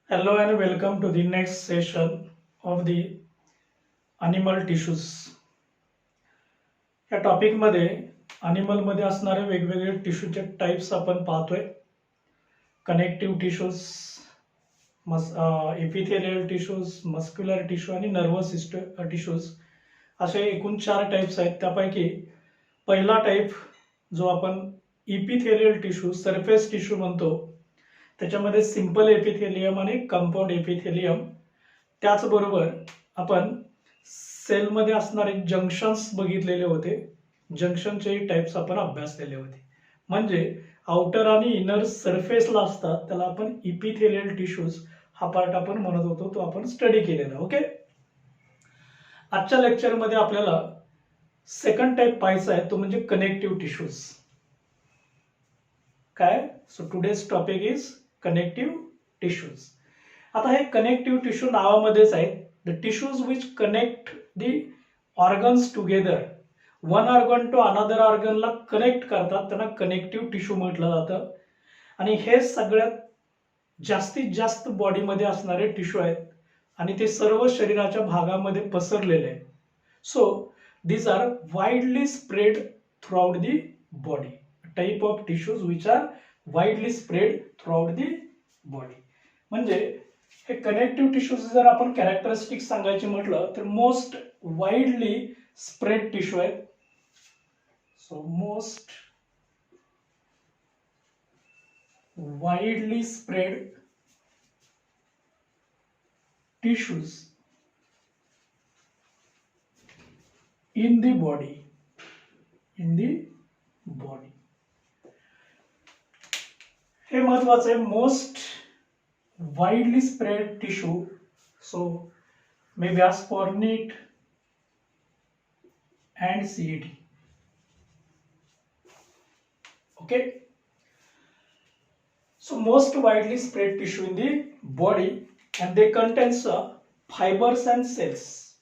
Hello and welcome to the next session of the animal tissues. या टॉपिकमध्ये मध्ये असणारे वेगवेगळे टिश्यूचे टाइप्स आपण पाहतोय. Connective tissues, epithelial tissues, muscular tissue आणि नर्वस टिश्यूज असे एकूण 4 टाइप्स आहेत. त्यापैकी पहिला टाइप जो आपण इपिथेलियल टिश्यू, सरफेस टिश्यू म्हणतो, त्याच्यामध्ये सिंपल एपिथेलियम आणि कंपाऊंड एपिथेलियम, त्याचबरोबर आपण सेलमध्ये असणारे जंक्शन्स बघितलेले होते. जंक्शनचे टाइप्स आपण अभ्यासलेले होते. म्हणजे आउटर आणि इनर सरफेसला असतात त्याला आपण इपिथेलियल टिश्यूज हा पार्ट आपण म्हणत होतो, तो आपण स्टडी केलेला. ओके, आजच्या लेक्चरमध्ये आपल्याला सेकंड टाइप पाहायचा आहे, तो म्हणजे कनेक्टिव्ह टिश्यूज. काय? So today's topic is connective tissues. आता हे कनेक्टिव्ह टिश्यू नावामध्येच आहे. The tissues which connect the organs together, one organ to another ऑर्गनला कनेक्ट करतात, त्यांना कनेक्टिव्ह टिश्यू म्हटलं जातं. आणि हे सगळ्यात जास्तीत जास्त बॉडीमध्ये असणारे टिश्यू आहेत आणि ते सर्व शरीराच्या भागामध्ये पसरलेले आहेत. So these are widely spread throughout the body, type of tissues which are widely spread throughout the body. म्हणजे हे कनेक्टिव्ह टिश्यूज जर आपण कॅरेक्टरिस्टिक्स सांगायचे म्हटलं तर मोस्ट वाइडली स्प्रेड टिश्यू आहेत. So most widely spread tissues in the body, हे महत्वाचं आहे. Most widely spread tissue, so may B as for NEET and CET. Okay, so most widely spread tissue in the body, and they contains fibers and cells,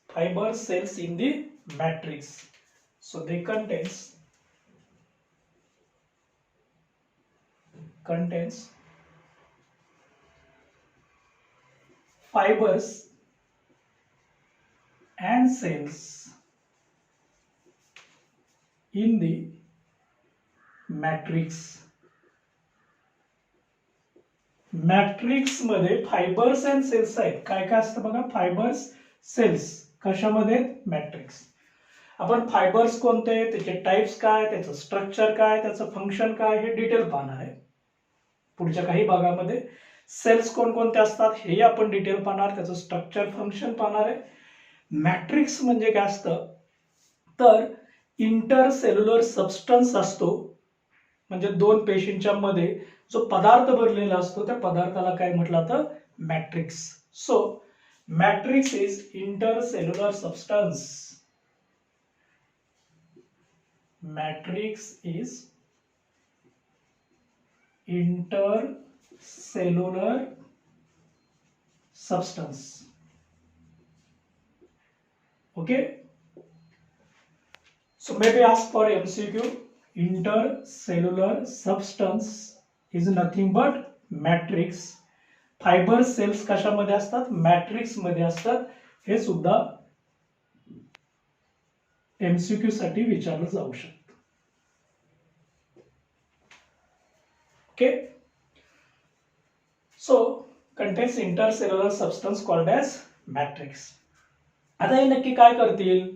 in the matrix. So they contains fibers and cells in the matrix. Matrix मध्ये fibres and cells आहेत. काय काय असतं बघा, fibres, cells कशामध्ये? Matrix. आपण fibres कोणते, त्याचे टाइप्स काय, त्याचं स्ट्रक्चर काय, त्याचं फंक्शन काय, हे डिटेल पाहणार आहे पुढच्या काही भागामध्ये. सेल्स कोणकोणते असतात हेही आपण डिटेल पाहणार, त्याचं स्ट्रक्चर, फंक्शन पाहणार आहे. मॅट्रिक्स म्हणजे काय असतं तर इंटरसेल्युलर सबस्टन्स असतो, म्हणजे दोन पेशींच्या मध्ये जो पदार्थ भरलेला असतो त्या पदार्थाला काय म्हटलं जातं? Matrix. So matrix is intercellular substance. Matrix is intercellular substance. Okay, so may be ask for MCQ. Intercellular substance is nothing but matrix. Fibre cells कशामध्ये असतात? मॅट्रिक्स मध्ये असतात. हे सुद्धा MCQ साठी विचारलं जाऊ शकतं. Okay, so contains intercellular substance called as matrix. आता हे नक्की काय करतील?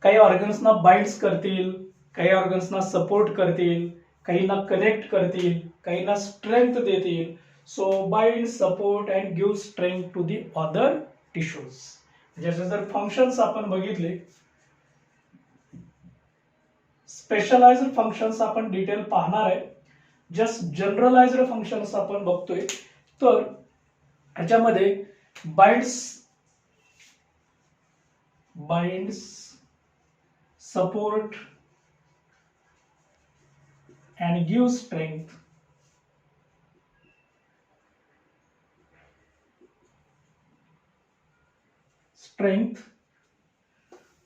काही ऑर्गन्सना बाइंड्स करतील, काही ऑर्गन्सना सपोर्ट करतील, काहींना कनेक्ट करतील, काहींना स्ट्रेंथ देतील. So bind, support and give strength to the other tissues. ज्याचे जर फंक्शन्स आपण बघितले, स्पेशलाइज्ड फंक्शन्स आपण डिटेल पाहणार आहे. जस्ट जनरलाइज्ड फंक्शन्स आपण बघतोय. तर ह्याच्यामध्ये binds, support and give strength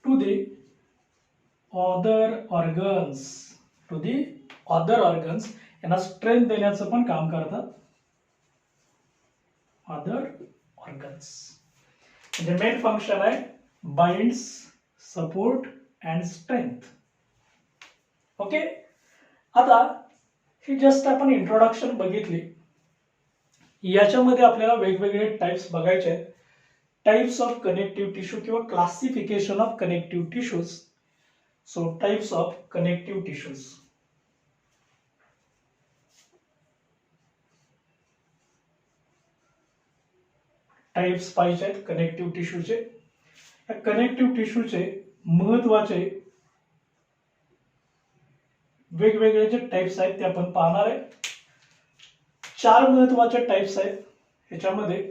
to the other organs, यांना स्ट्रेंथ देण्याचं पण काम करतात. Other organs. म्हणजे मेन फंक्शन आहे binds, support and strength. Okay. आता ही जस्ट आपण इंट्रोडक्शन बघितली. याच्यामध्ये आपल्याला वेगवेगळे टाइप्स बघायचे आहेत. टाइप्स ऑफ कनेक्टिव्ह टिश्यू किंवा classification of connective tissues. So types of connective tissues. Types पाहिजे आहेत कनेक्टिव्ह टिश्यूचे. या कनेक्टिव्ह टिश्यूचे महत्वाचे वेगवेगळे जे टाइप्स आहेत ते आपण पाहणार आहे. 4 महत्वाचे टाइप्स आहेत. ह्याच्यामध्ये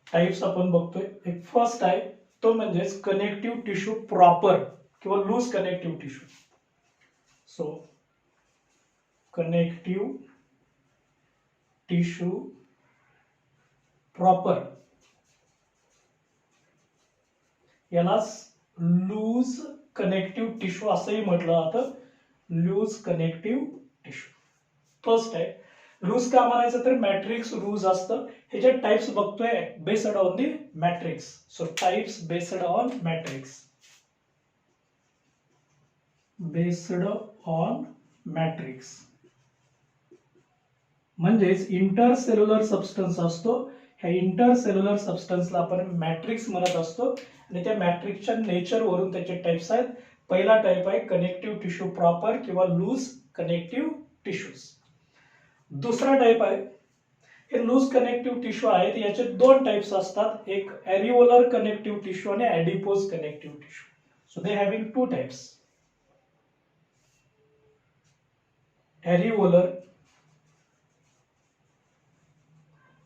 टाइप्स आपण बघतोय. एक फर्स्ट आहे तो म्हणजे कनेक्टिव्ह टिश्यू प्रॉपर किंवा loose connective tissue. So connective tissue proper याला लूज कनेक्टिव्ह टिश्यू असंही म्हटलं जातं. लूज कनेक्टिव्ह टिश्यू फर्स्ट आहे. लूज का म्हणायचं तर मॅट्रिक्स लूज असतं. हे जे टाइप्स बघतोय based on the matrix. So types based on matrix. Based on matrix म्हणजेच इंटरसेल्युलर सबस्टन्स असतो. ह्या इंटरसेल्युलर सबस्टन्सला आपण मॅट्रिक्स म्हणत असतो आणि त्या मॅट्रिक्सच्या नेचर वरून त्याचे टाइप्स आहेत. पहिला टाइप आहे कनेक्टिव्ह टिश्यू प्रॉपर किंवा लूज कनेक्टिव्ह टिश्यूज. दुसरा टाइप आहे हे लूज कनेक्टिव्ह टिश्यू आहेत. याचे 2 टाइप्स असतात. एक एरिओलर कनेक्टिव्ह टिश्यू आणि adipose connective tissue. So they having 2 types. Areolar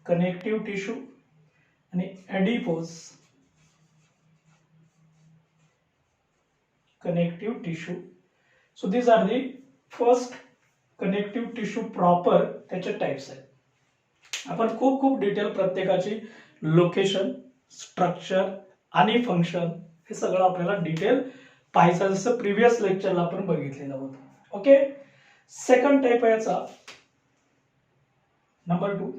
connective tissue आणि adipose connective tissue. So these are the first connective tissue proper. त्याचे टाइप्स आहेत. आपण खूप डिटेल प्रत्येकाची लोकेशन, स्ट्रक्चर आणि फंक्शन हे सगळं आपल्याला डिटेल पाहायचं जसं प्रिव्हियस लेक्चरला आपण बघितलेलं होतं. ओके. सेकंड टाइप आहे याचा number 2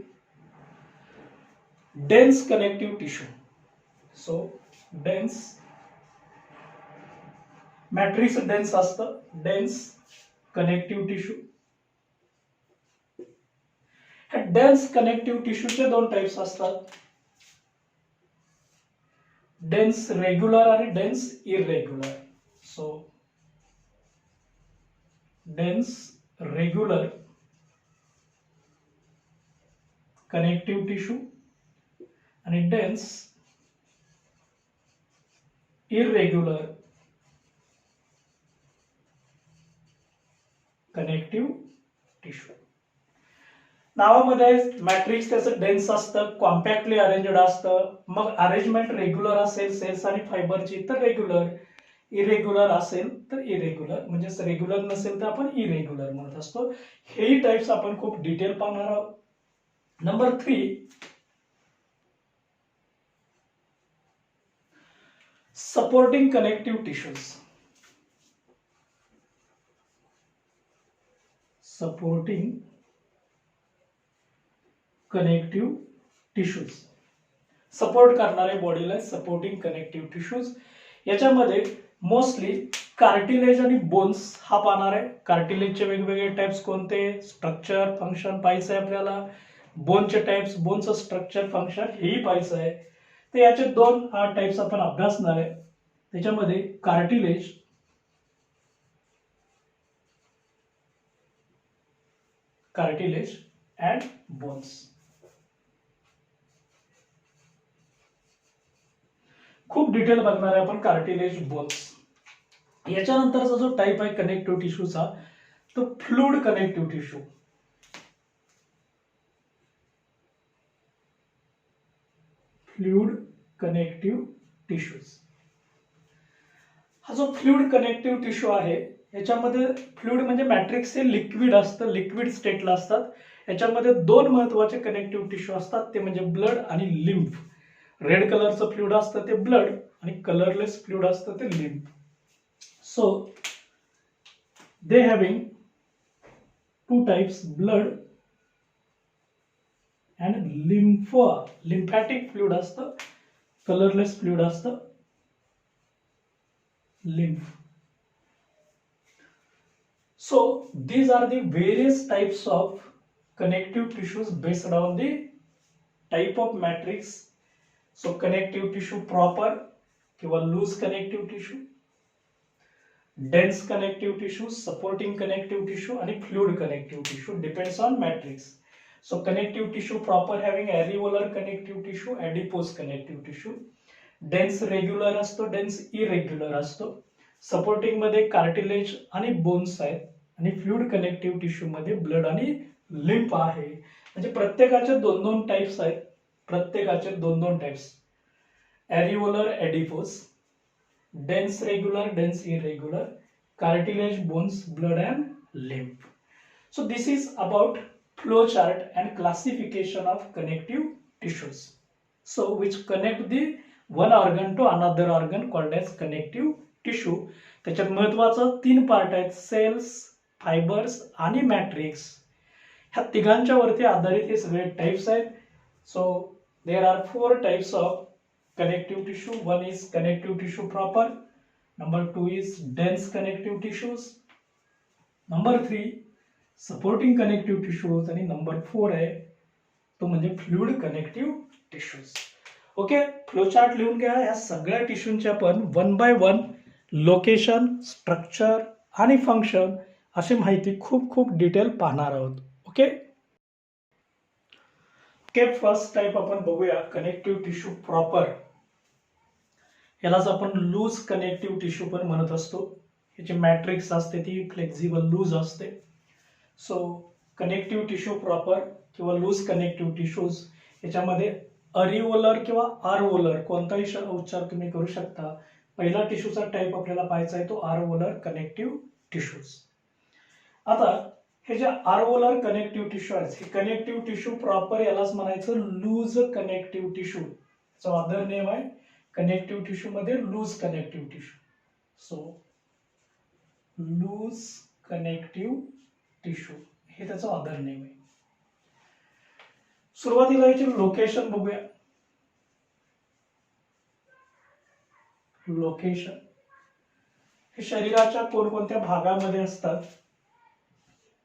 dense connective tissue. So dense matrix dense असतं. Dense connective tissue. ह्या डेन्स कनेक्टिव्ह टिश्यूचे 2 टाइप्स असतात. डेन्स रेग्युलर आणि dense irregular. So dense regular connective tissue आणि डेन्स इरेग्युलर कनेक्टिव्ह टिश्यू. नावामध्ये मॅट्रिक्स त्याचं डेन्स असतं, कॉम्पॅक्टली अरेंज्ड असतं. मग अरेंजमेंट रेग्युलर असेल सेल्स आणि फायबरची तर रेग्युलर, इरेग्युलर असेल तर इरेग्युलर. म्हणजे रेग्युलर नसेल तर आपण इरेग्युलर म्हणत असतो. हेही टाइप्स आपण खूप डिटेल पाहणार आहोत. Number 3 supporting connective tissues. Supporting connective tissues. Support करणारे बॉडीला सपोर्टिंग कनेक्टिव्ह टिश्यूज. याच्यामध्ये मोस्टली कार्टिलेज आणि बोन्स हा पाहणार आहे. कार्टिलेजचे वेगवेगळे टाइप्स कोणते, स्ट्रक्चर, फंक्शन पाहायचं आहे आपल्याला. बोनचे टाइप्स, बोनचं स्ट्रक्चर, फंक्शन हेही पाहायचं आहे. तर याचे 2 टाइप्स आपण अभ्यासणार आहे. त्याच्यामध्ये कार्टिलेज अँड बोन्स. खूप डिटेल बघणार आहे आपण कार्टिलेज, बोन्स. याच्यानंतरचा जो टाइप आहे कनेक्टिव्ह टिश्यूचा तो fluid connective tissue. Fluid connective tissues. हा जो फ्लुइड कनेक्टिव्ह टिश्यू आहे याच्यामध्ये फ्लुइड म्हणजे मॅट्रिक्स हे लिक्विड असतं, लिक्विड स्टेटला असतात. याच्यामध्ये 2 महत्वाचे कनेक्टिव्ह टिश्यू असतात ते म्हणजे ब्लड आणि लिम्फ. रेड कलरचं फ्लुइड असतं ते ब्लड आणि कलरलेस फ्लुइड असतं ते lymph. So they having two types, blood and lymphatic fluid असतं, colorless fluid असतं, lymph. So these are the various types of connective tissues based on the type of matrix. So connective tissue proper किंवा loose connective tissue, dense connective tissue, supporting connective tissue आणि fluid connective tissue depends on matrix. So connective tissue proper having areolar connective tissue, adipose connective tissue, dense regular असतो, dense irregular असतो, supporting मध्ये cartilage आणि bones आहेत आणि fluid connective tissue मध्ये blood आणि lymph आहे. म्हणजे प्रत्येकाचे दोन दोन टाइप्स आहेत, प्रत्येकाचे दोन दोन types, areolar adipose, dense regular, dense irregular, cartilage, bones, blood and lymph. So this is about flow chart and classification of connective tissues. So which connect the one organ to another organ called as connective tissue. त्याच्यात महत्त्वाचं तीन part आहेत, cells, fibres आणि matrix. ह्या तिघांच्या वरती आधारित हे सगळे टाइप्स आहेत. So there are four types of connective tissue. One is connective tissue proper, number 2 is dense connective tissues, number 3 supporting connective tissues आणि number 4 आहे तो म्हणजे fluid connective tissues. Okay, flow chart लिहून घ्या. या सगळ्या टिश्यूंचे आपण one by one location, structure आणि फंक्शन अशी माहिती खूप खूप डिटेल पाहणार आहोत. ओके, फर्स्ट टाइप आपण बघूया, कनेक्टिव्ह टिश्यू प्रॉपर. यालाच आपण लूज कनेक्टिव्ह टिश्यू पण म्हणत असतो. याची मॅट्रिक्स असते ती फ्लेक्झिबल लूज असते. सो कनेक्टिव्ह टिश्यू प्रॉपर किंवा लूज कनेक्टिव्ह टिश्यूज याच्यामध्ये अरिओलर किंवा आरओलर कोणताही उच्चार तुम्ही करू शकता. पहिला टिश्यूचा टाइप आपल्याला पाहायचा आहे तो आरओलर कनेक्टिव्ह टिश्यूज. आता हे जे आरओलर कनेक्टिव्ह टिश्यू आहेत, हे कनेक्टिव्ह टिश्यू प्रॉपर यालाच म्हणायचं लूज कनेक्टिव्ह टिश्यू. त्याचा अदर नेम आहे कनेक्टिव्ह टिश्यू मध्ये loose connective tissue. So loose connective tissue हे त्याचं अदर नेम आहे. सुरुवातीला याचे लोकेशन बघूया. लोकेशन हे शरीराच्या कोणकोणत्या भागामध्ये असतात.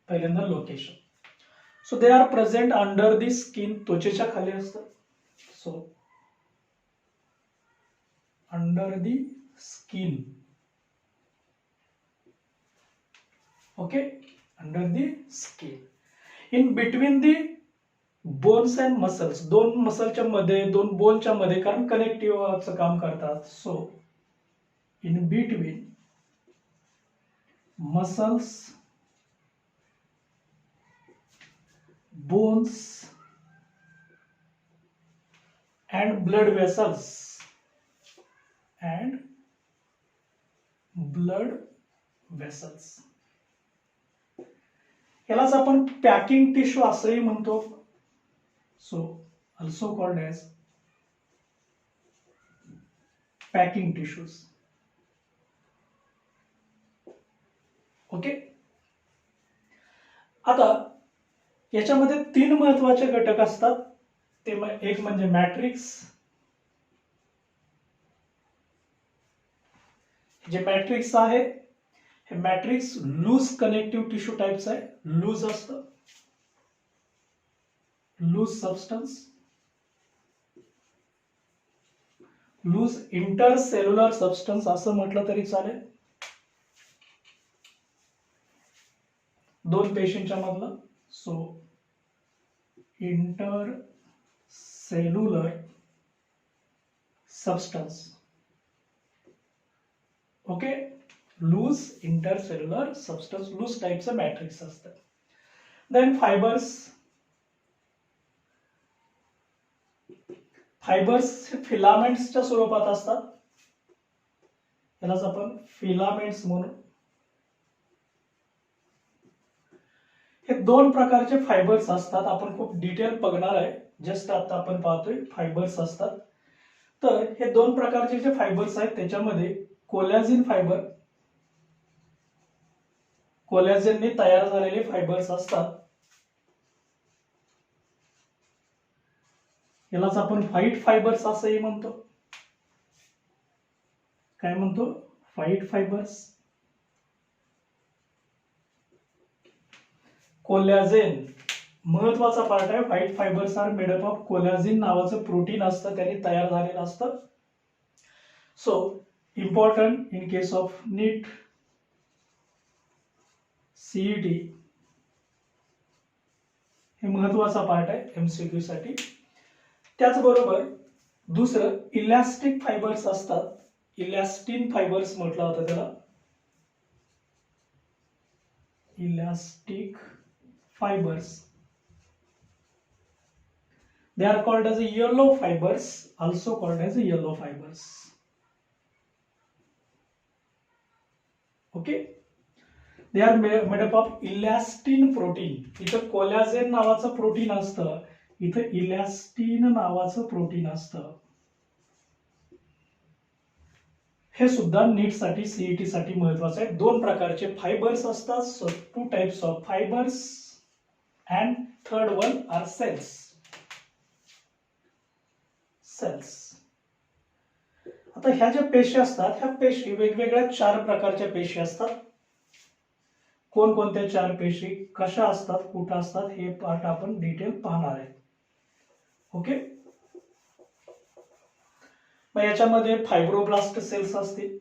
पहिल्यांदा location. So they R present under the skin, त्वचेच्या खाली असतात. So under the skin, okay, under the skin, in between the bones and muscles, दोन मसलच्या मध्ये, दोन बोनच्या मध्ये, कारण कनेक्टिव्हचं काम करतात. So in between muscles, bones and blood vessels and blood vessels. यालाच आपण पॅकिंग टिश्यू असंही म्हणतो. So also called as packing tissues. Okay, आता याच्यामध्ये तीन महत्वाचे घटक असतात. ते एक म्हणजे मॅट्रिक्स. जे मॅट्रिक्स आहे हे matrix loose connective tissue types आहे. लूज असतं, loose substance, loose intercellular substance असं म्हटलं तरी चालेल. दोन पेशींच्या मधलं. So intercellular substance, okay, loose intercellular substance, loose टाइपचं मॅट्रिक्स असतं. Then fibres. फायबर्स हे फिलामेंट्सच्या स्वरूपात असतात. यालाच आपण फिलामेंट्स म्हणू. हे दोन प्रकारचे फायबर्स असतात. आपण खूप डिटेल बघणार आहे. जस्ट आता आपण पाहतोय फायबर्स असतात. तर हे दोन प्रकारचे जे फायबर्स आहेत त्याच्यामध्ये कोलॅजिन फायबर, कोलॅजेनने तयार झालेले फायबर्स असतात. यालाच आपण व्हाईट फायबर्स असंही म्हणतो. काय म्हणतो? White fibres. कोलॅजेन महत्वाचा पार्ट आहे. White fibres are made up of collagen नावाचं प्रोटीन असतं, त्याने तयार झालेलं असतं. So important in case of NEET, CET, हे महत्वाचा पार्ट आहे एमसीक्यू साठी. त्याचबरोबर दुसरं इलॅस्टिक फायबर्स असतात. इलॅस्टिन फायबर्स म्हटलं होतं त्याला. Elastic fibres, they are called as yellow fibers, also called as yellow fibers. Okay, they are made up of elastin protein. इथं कोलॅजेन नावाचं प्रोटीन असतं, इथं इलॅस्टिन नावाचं प्रोटीन असतं. हे सुद्धा नीट साठी, सीईटी साठी महत्वाचं आहे. दोन प्रकारचे फायबर्स असतात. So two types of fibres and third one are cells. Cells. आता ह्या ज्या पेशी असतात, ह्या पेशी वेगवेगळ्या 4 प्रकारच्या पेशी असतात. कोणकोणत्या 4 पेशी, कशा असतात, कुठं असतात, हे पार्ट आपण डिटेल पाहणार आहे. ओके. मग याच्यामध्ये फायब्रोब्लास्ट सेल्स असतील.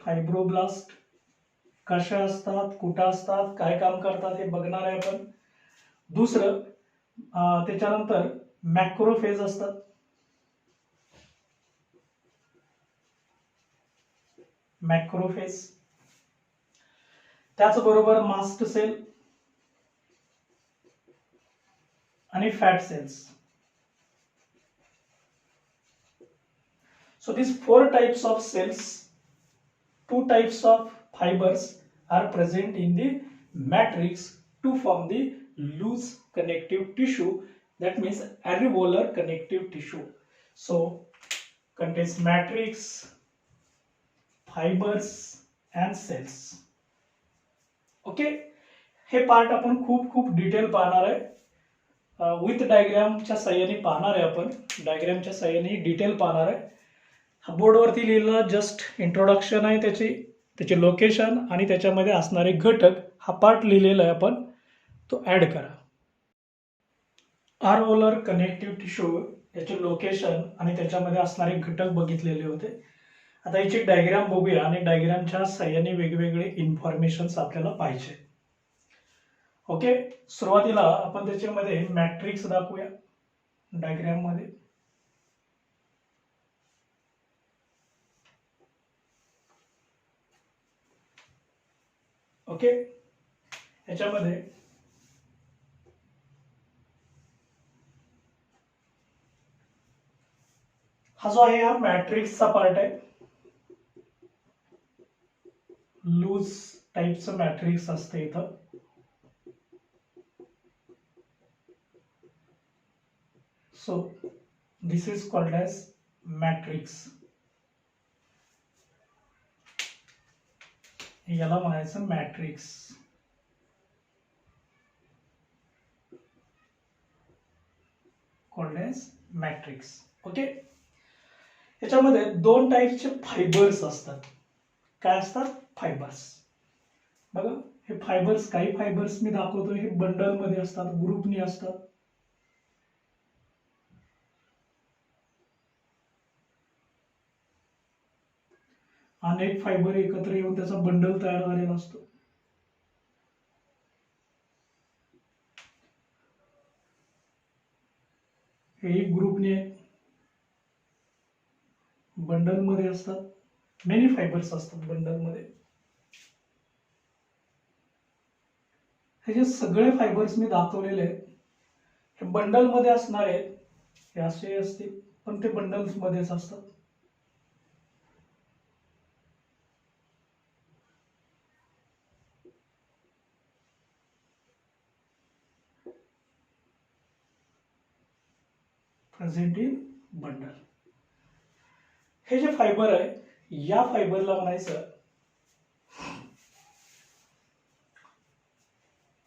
फायब्रोब्लास्ट कशा असतात, कुठं असतात, काय काम करतात हे बघणार आहे आपण. दुसरं त्याच्यानंतर मॅक्रोफेज असतात. मॅक्रोफेज. त्याचबरोबर मास्ट सेल आणि fat cells. So these 4 types of cells, 2 types of fibers are present in the matrix to form the loose connective tissue, that means areolar connective tissue. So contains matrix, fibers and cells. Okay, हे part आपण खूप detail पाहणार आहे. With डायग्रामच्या साहाय्याने पाहणार आहे आपण. डायग्रामच्या साहाय्याने डिटेल पाहणार आहे. बोर्डवरती लिहिलेलं जस्ट इंट्रोडक्शन आहे, त्याचे लोकेशन आणि त्याच्यामध्ये असणारे घटक, हा पार्ट लिहिलेला आहे आपण, तो ऍड करा. अरेओलर कनेक्टिव्ह टिश्यू, याचे लोकेशन आणि त्याच्यामध्ये असणारे घटक बघितलेले होते. आता याची डायग्राम बघूया आणि डायग्रामच्या साहाय्याने वेगवेगळे इन्फॉर्मेशन आपल्याला पाहिजे. ओके, सुरुवातीला आपण त्याच्यामध्ये मॅट्रिक्स दाखवूया डायग्राम मध्ये. ओके, याच्यामध्ये हा जो आहे हा मॅट्रिक्सचा पार्ट आहे. लूज टाइपचं मॅट्रिक्स असते इथं. So this is called as matrix. याला म्हणायचं matrix. Called as matrix. Okay, याच्यामध्ये 2 टाइपचे फायबर्स असतात. काय असतात? फायबर्स. बघा, हे फायबर्स, काही फायबर्स मी दाखवतो, हे बंडल मध्ये असतात, ग्रुपनी असतात. अनेक फायबर एकत्र येऊन त्याचा बंडल तयार झालेला असतो. हे एक ग्रुपने बंडल मध्ये असतात. मेनी फायबर्स असतात बंडल मध्ये. हे जे सगळे फायबर्स मी दाखवलेले आहेत, हे बंडल मध्ये असणार आहेत. हे असे असतील, पण ते बंडल्स मध्येच असतात. Present in bundle. हे जे फायबर आहे, या फायबरला म्हणायचं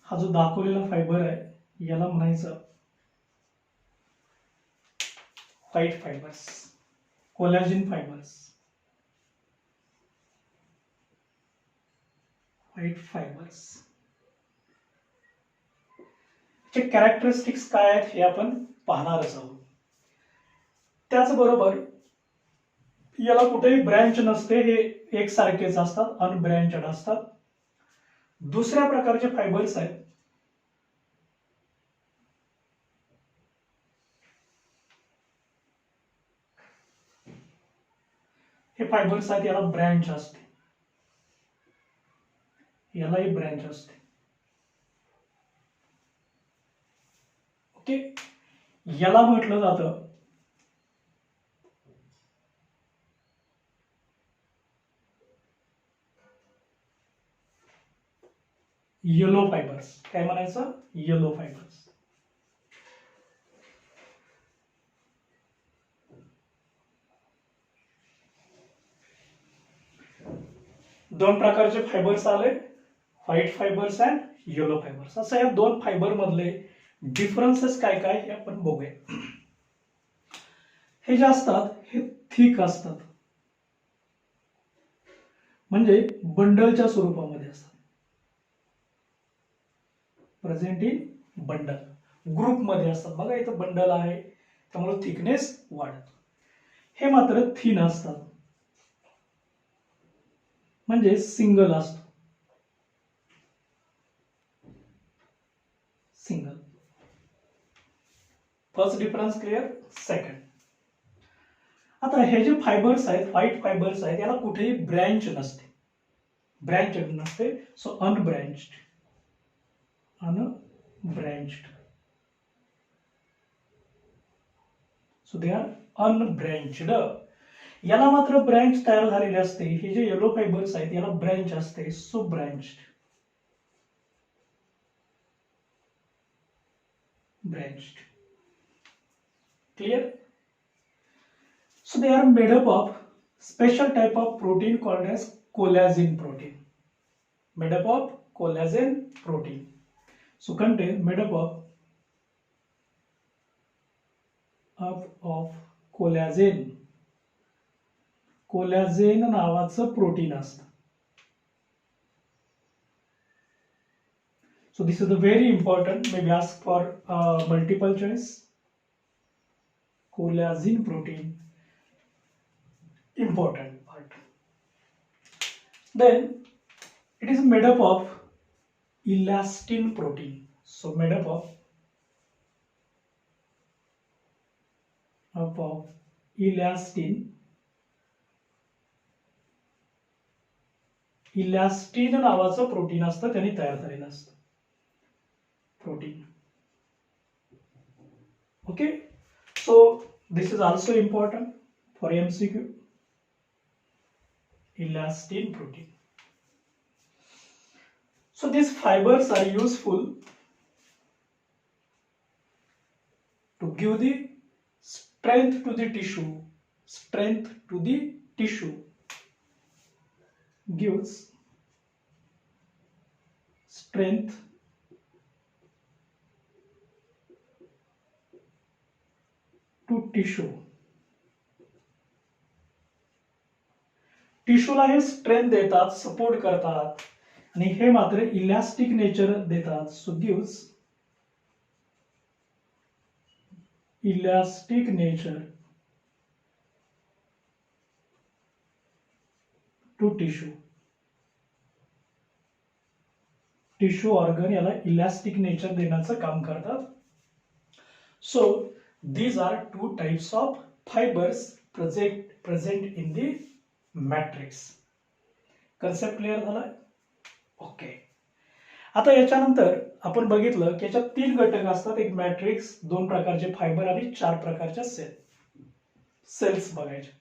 हा जो दाखवलेला फायबर आहे याला म्हणायचं white fibres, collagen fibres, white fibres. चे कॅरेक्टरिस्टिक्स काय आहेत हे आपण पाहणारच आहोत. त्याचबरोबर याला कुठेही ब्रँच नसते, हे एकसारखेच असतात, अनब्रँचड असतात. दुसऱ्या प्रकारचे फायबर्स आहेत हे फायबर्स आहेत, याला ब्रँच असते, यालाही ब्रँच असते. ओके, याला म्हटलं जातं येलो फायबर्स. काय म्हणायचं? Yellow fibres. दोन प्रकारचे फायबर्स आले, white fibres and yellow fibres. असं या दोन फायबर मधले डिफरन्सेस काय काय हे आपण बघूया. हे जे असतात हे थिक असतात, म्हणजे बंडलच्या स्वरूपामध्ये असतात, प्रेझेंट इन बंडल, ग्रुप मध्ये असतात. बघा इथं बंडल आहे त्यामुळे थिकनेस वाढतो. हे मात्र थिन असतात, म्हणजे सिंगल असतो, single. First difference clear. Second, आता हे जे फायबर्स आहेत, व्हाईट फायबर्स आहेत, याला कुठेही ब्रँच नसते, ब्रँचड नसते. So unbranched, unbranched, so they are unbranched. याला मात्र ब्रँच तयार झालेली असते. हे जे येलो फायबर्स आहेत याला ब्रँच असते, so branched, branched. Clear. So they are made up of special type of protein called as collagen protein. Made up of collagen protein. So contain made up of collagen. Collagen नावाचं protein असतं. So this is the very important, maybe ask for multiple choice. Collagen protein. Important part. Then it is made up of elastin protein. So made up of elastin. इलॅस्टिन नावाचं protein असतं, त्यांनी तयार झालेलं असतं protein. Okay, so this is also important for MCQ. Elastin protein. So these fibers are useful to give the strength to the tissue. Strength to the tissue. Gives strength to tissue. टिश्यूला हे strength देतात, support करतात, आणि हे मात्र elastic nature देतात. So gives elastic nature to tissue. Tissue organ याला elastic nature देण्याचं काम करतात. So these are two types of fibres present in the matrix. Concept clear झाला? ओके. आता याच्यानंतर आपण बघितलं की याच्यात 3 घटक असतात, एक मॅट्रिक्स, 2 प्रकारचे फायबर आणि 4 प्रकारच्या सेल्स बघायचे.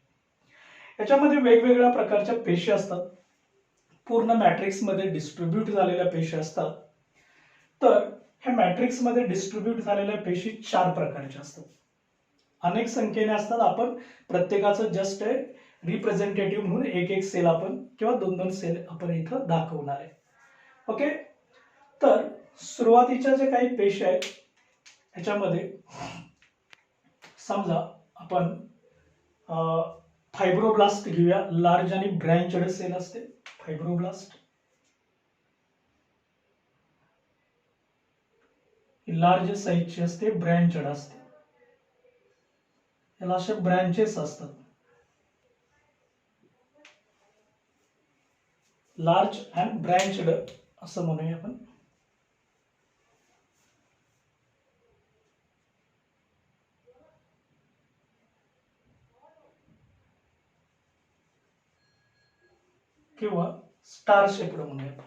याच्यामध्ये वेगवेगळ्या प्रकारच्या पेशी असतात, पूर्ण मॅट्रिक्स मध्ये डिस्ट्रीब्यूट झालेल्या पेशी असतात. तर ह्या मॅट्रिक्स मध्ये डिस्ट्रीब्यूट झालेल्या पेशी 4 प्रकारच्या असतात, अनेक संख्येने असतात. आपण प्रत्येकाचं जस्ट रिप्रेझेंटेटिव्ह म्हणून एक सेल आपण किंवा 2 सेल आपण इथं दाखवणार आहे. ओके, तर सुरुवातीच्या जे काही पेशी आहेत याच्यामध्ये समजा आपण फायब्रोब्लास्ट घेऊया. लार्ज आणि ब्रँचड सेल असते फायब्रोब्लास्ट. लार्ज साईजची असते, ब्रँचड असते. याला असे ब्रँचेस असतात. लार्ज अँड ब्रँचड असं म्हणूया आपण. किंवा स्टार शेप्ड म्हणूया आपण.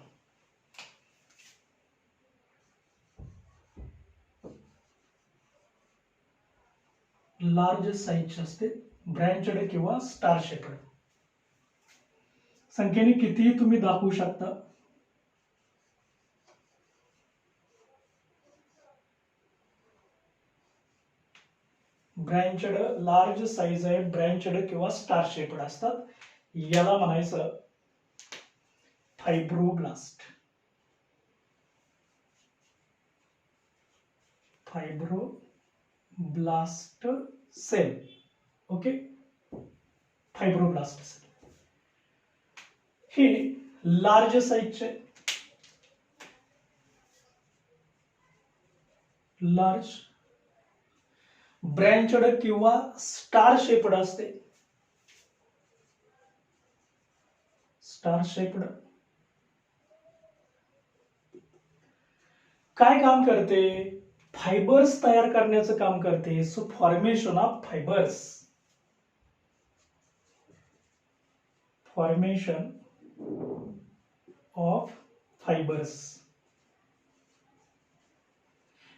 लार्ज साईजचे असते, ब्रँचड किंवा स्टार शेप्ड. संख्येने कितीही तुम्ही दाखवू शकता. ब्रँचड लार्ज साईज आहे, ब्रँचड किंवा स्टार शेप्ड असतात. याला म्हणायचं fibroblast. Fibroblast cell. Okay, fibroblast cell ही लार्ज साईजचे, लार्ज ब्रँचड किंवा स्टार शेप्ड असते. स्टार शेप्ड काय काम करते? फायबर्स तयार करण्याचं काम करते. So formation of fibres. Formation of fibres.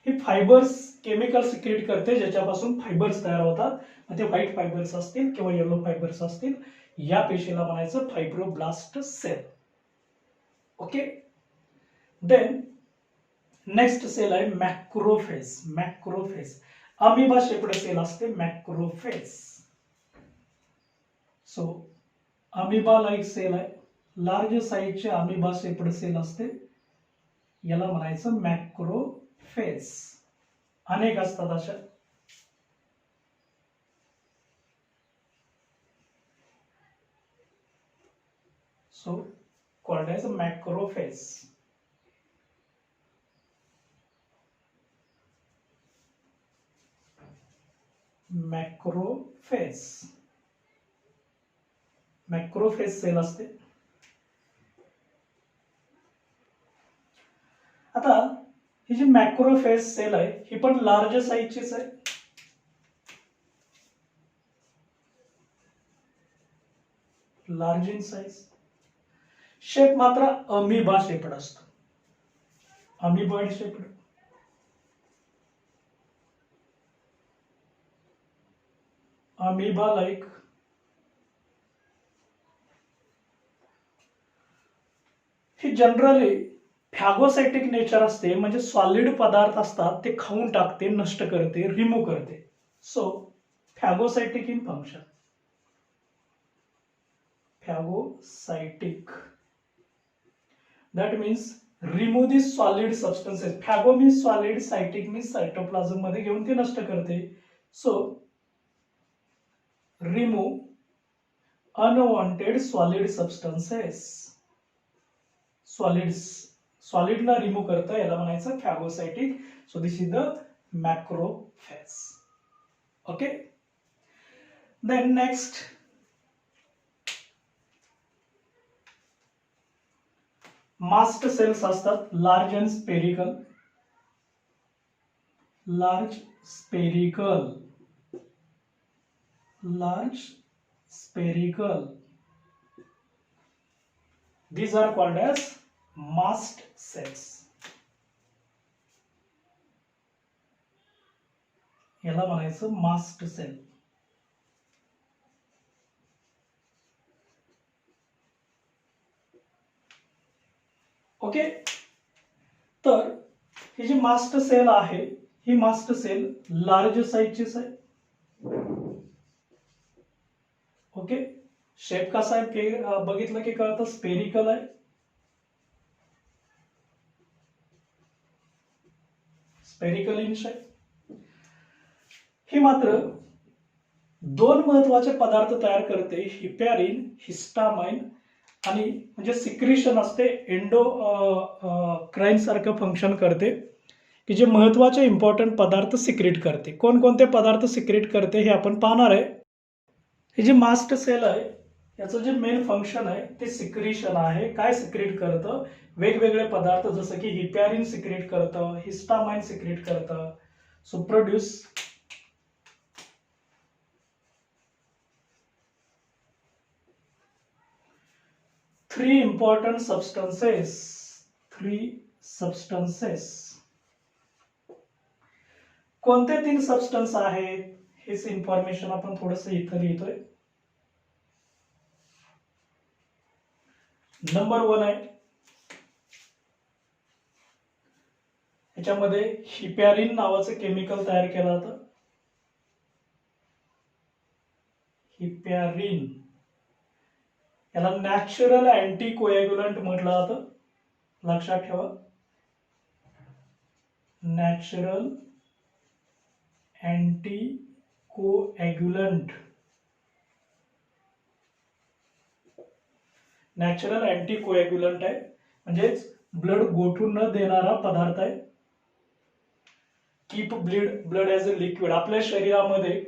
हे फायबर्स केमिकल सिक्रेट करते ज्याच्यापासून फायबर्स तयार होतात. मग ते व्हाईट फायबर्स असतील किंवा येलो फायबर्स असतील, या पेशीला म्हणायचं fibroblast cell. Okay. Then next cell आहे macrophage. Macrophage amoeba shaped cell असते macrophage. So amoeba like cell आहे, लार्ज साईजचे अमिबा शेप्ड सेल असते. याला म्हणायचं मॅक्रोफेज. अनेक असतात अशा. So called as macrophage. Macrophage. Macrophage cell असते. आता ही जी मॅक्रोफेज सेल आहे ही पण लार्ज साईजचीच आहे. Large in size. शेप मात्र अमिबा शेप्ड असतो. Amoeboid shaped. Amoeba like. ही जनरली फॅगोसायटिक नेचर असते, म्हणजे सॉलिड पदार्थ असतात ते खाऊन टाकते, नष्ट करते, रिमूव्ह करते. So phagocytic in function. Phagocytic that means remove the solid substances. Phago means solid, cytic means cytoplasm मध्ये घेऊन ते नष्ट करते. So remove unwanted solid substances. Solids, सॉलिडला रिमूव्ह करतं, याला म्हणायचं phagocytic. So this is the macrophage. Okay. Then next mast cells असतात. Large and spherical. Large spherical. Large spherical. These are called as mast cells. याला म्हणायचं mast cell. Okay. तर ही जी mast cell आहे ही mast cell large साईजचीच आहे. Okay. Shape कसा आहे बघितलं की कळतं, स्पेरिकल आहे. स्पेरिकल इंच आहे. ही मात्र दोन महत्वाचे पदार्थ तयार करते, हिपॅरिन, हिस्टामाइन, आणि म्हणजे सिक्रिशन असते, एंडो क्राईन सारखं फंक्शन करते की जे महत्वाचे इम्पॉर्टंट पदार्थ सिक्रेट करते. कोणकोणते पदार्थ सिक्रेट करते हे आपण पाहणार आहे. हे जे मास्ट सेल आहे याचं जे मेन फंक्शन आहे ते सिक्रिशन आहे. काय सिक्रेट करतं? वेगवेगळे पदार्थ, जसं की हिपॅरिन सिक्रेट करतं, हिस्टामाइन सिक्रेट करतं. So produce three important substances. कोणते 3 सबस्टन्स आहेत हेच इन्फॉर्मेशन आपण थोडंसं इथं लिहितोय. नंबर 1 आहे, याच्यामध्ये हिपॅरिन नावाचं केमिकल तयार केलं जातं. हिपॅरिन याला नॅचरल अँटी कोॲग्युलंट म्हटलं जातं. लक्षात ठेवा, नॅचरल अँटी कोॲग्युलंट. नॅचरल अँटी कोॲग्युलंट आहे, म्हणजेच ब्लड गोठू न देणारा पदार्थ आहे. Keep blood as a liquid. आपल्या शरीरामध्ये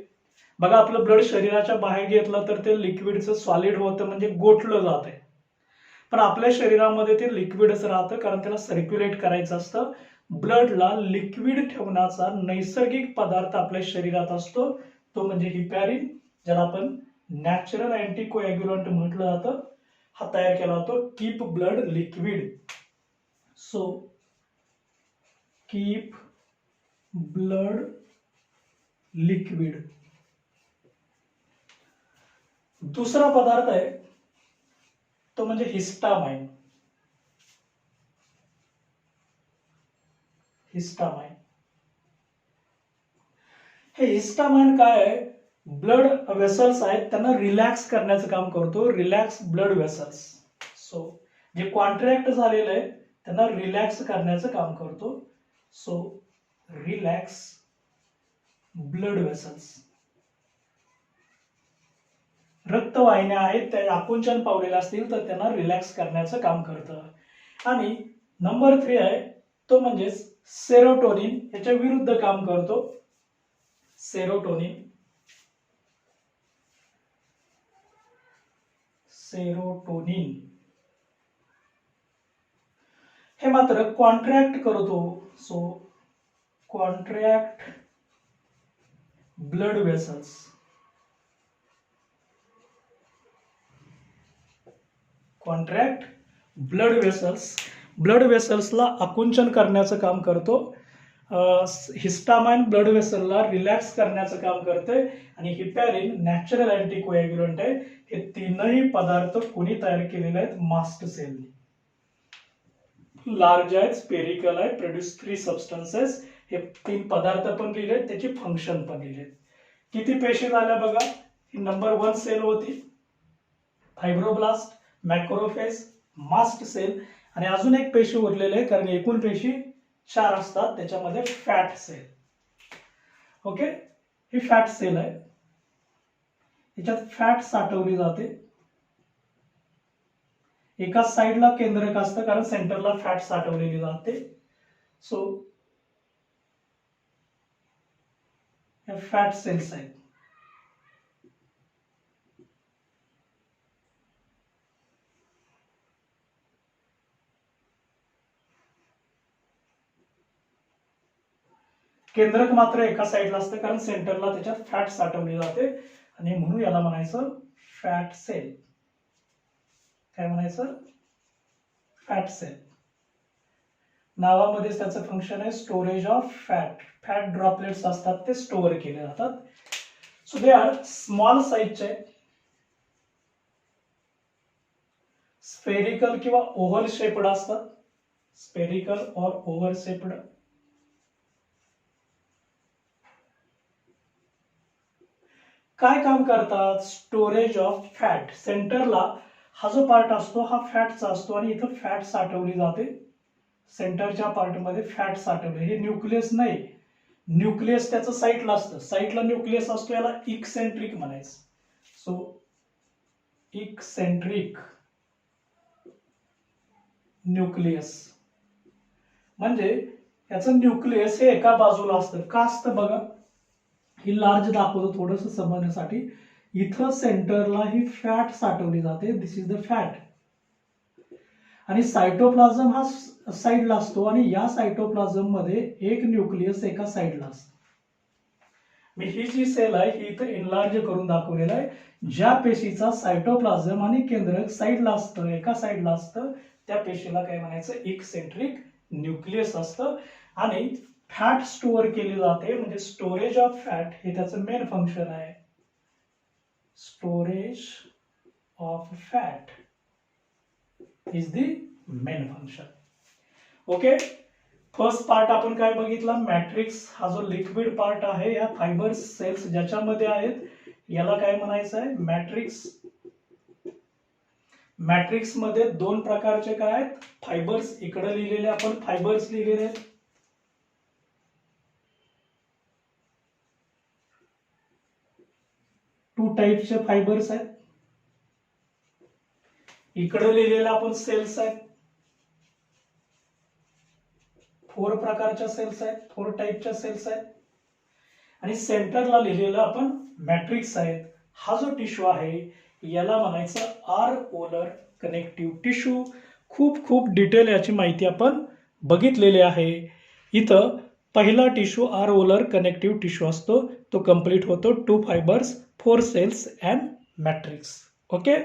बघा, आपलं ब्लड शरीराच्या बाहेर घेतलं तर ते लिक्विडचं सॉलिड होतं, म्हणजे गोठलं जात आहे. पण आपल्या शरीरामध्ये ते लिक्विडच राहतं, कारण त्याला सर्क्युलेट करायचं असतं. ब्लडला लिक्विड ठेवण्याचा नैसर्गिक पदार्थ आपल्या शरीरात असतो, तो म्हणजे हिपॅरिन, ज्याला आपण नॅचरल अँटी कोॲग्युलंट म्हटलं जातं. हा तयार केला जातो keep blood liquid. So keep blood liquid. दुसरा पदार्थ आहे तो म्हणजे हिस्टामाइन. हिस्टामाइन हे हिस्टामाइन काय आहे? ब्लड वेसल्स आहेत त्यांना रिलॅक्स करण्याचं काम करतो. Relax blood vessels. सो जे कॉन्ट्रॅक्ट झालेलं आहे त्यांना रिलॅक्स करण्याचं काम करतो. So relax blood vessels. रक्तवाहिन्या आहेत त्या आकुंचन पावलेल्या असतील तर त्यांना रिलॅक्स करण्याचं काम करतं. आणि नंबर 3 आहे तो म्हणजे सेरोटोनिन, याच्या विरुद्ध काम करतो. सेरोटोनिन. हे मात्र कॉन्ट्रॅक्ट करतो. So contract blood vessels. Contract blood vessels. Blood वेसल्सला आकुंचन करण्याचं काम करतो. हिस्टामाइन ब्लड वेसलला रिलॅक्स करण्याचं काम करते. आणि हिपॅरिन नॅचरल अँटी कोॲग्युलंट आहे. हे तीनही पदार्थ कोणी तयार केलेले आहेत? मास्ट सेलने. लार्ज आहे, स्पेरिकल आहे, प्रोड्यूस 3 सबस्टन्सेस. हे 3 पदार्थ पण लिहिले, त्याची फंक्शन पण लिहिले. किती पेशी झाल्या बघा. ही नंबर 1 सेल होती, फायब्रोब्लास्ट, मॅक्रोफेज, मास्ट सेल, आणि अजून एक पेशी उरलेली आहे, कारण एकूण पेशी 4 असतात, त्याच्यामध्ये फॅट सेल. ओके, ही फॅट सेल आहे. याच्यात फॅट साठवली जाते. एका साइडला केंद्रक असतं, कारण सेंटरला फॅट साठवलेली जाते. सो या फॅट सेल्स आहेत. केंद्रक मात्र एका साइडला असतं, कारण सेंटरला त्याच्यात फॅट साठवली जाते, आणि म्हणून याला म्हणायचं फॅट सेल. काय म्हणायचं? Fat sale. नावामध्येच त्याचं फंक्शन आहे storage of fat. Fat droplets असतात ते स्टोअर केले जातात. सो दे आर स्मॉल साइजचे, स्फेरिकल किंवा ओव्हल शेप्ड असतात. स्फेरिकल और ओव्हल शेप्ड. काय काम करतात? Storage of fat. सेंटरला हा जो पार्ट असतो हा फॅटचा असतो, आणि इथं फॅट साठवली जाते. सेंटरच्या पार्टमध्ये फॅट साठवलं. हे न्यूक्लियस नाही, न्यूक्लियस त्याचं साईटला असतं. साईटला न्यूक्लियस असतो, याला इकसेंट्रिक म्हणायचं. सो इकसेंट्रिक न्यूक्लियस म्हणजे याचं न्यूक्लियस हे एका बाजूला असतं. का असतं बघा, ही लार्ज दाखवतो थोडंसं समजण्यासाठी. इथं सेंटरला ही फॅट साठवली जाते. दिस इज द फॅट. आणि सायटोप्लाझम हा साईडला असतो आणि या सायटोप्लाझम मध्ये एक न्यूक्लियस एका साईडला असतो. मी ही जी सेल आहे ही इथं एनलार्ज करून दाखवलेलं आहे. ज्या पेशीचा सायटोप्लाझम आणि केंद्रक साईडला असतं, एका साईडला असतं, त्या पेशीला काय म्हणायचं, इकसेंट्रिक न्यूक्लियस असतं. आणि फॅट स्टोअर केली जाते, म्हणजे स्टोरेज ऑफ फॅट हे त्याचं मेन फंक्शन आहे. Storage of fat is the main function. Okay, first part आपण काय बघितला, मॅट्रिक्स. हा जो लिक्विड पार्ट आहे, या फायबर्स सेल्स ज्याच्यामध्ये आहेत याला काय म्हणायचं आहे, मॅट्रिक्स. मॅट्रिक्स मध्ये दोन प्रकारचे काय आहेत, फायबर्स. इकडे लिहिलेले आपण फायबर्स लिहिलेले आहेत. टू टाइप्सचे फायबर्स आहेत. इकडे लिहिलेले आपण सेल्स आहेत. 4 प्रकारच्या सेल्स आहेत, 4 टाइपच्या सेल्स आहेत. आणि सेंटरला लिहिलेलं आपण मॅट्रिक्स आहेत. हा जो टिश्यू आहे याला म्हणायचं आर ओलर कनेक्टिव्ह टिश्यू. खूप डिटेल याची माहिती आपण बघितलेली आहे. इथं पहिला tissue areolar connective tissue असतो, तो कंप्लीट होतो 2 fibres, 4 cells and matrix. Okay.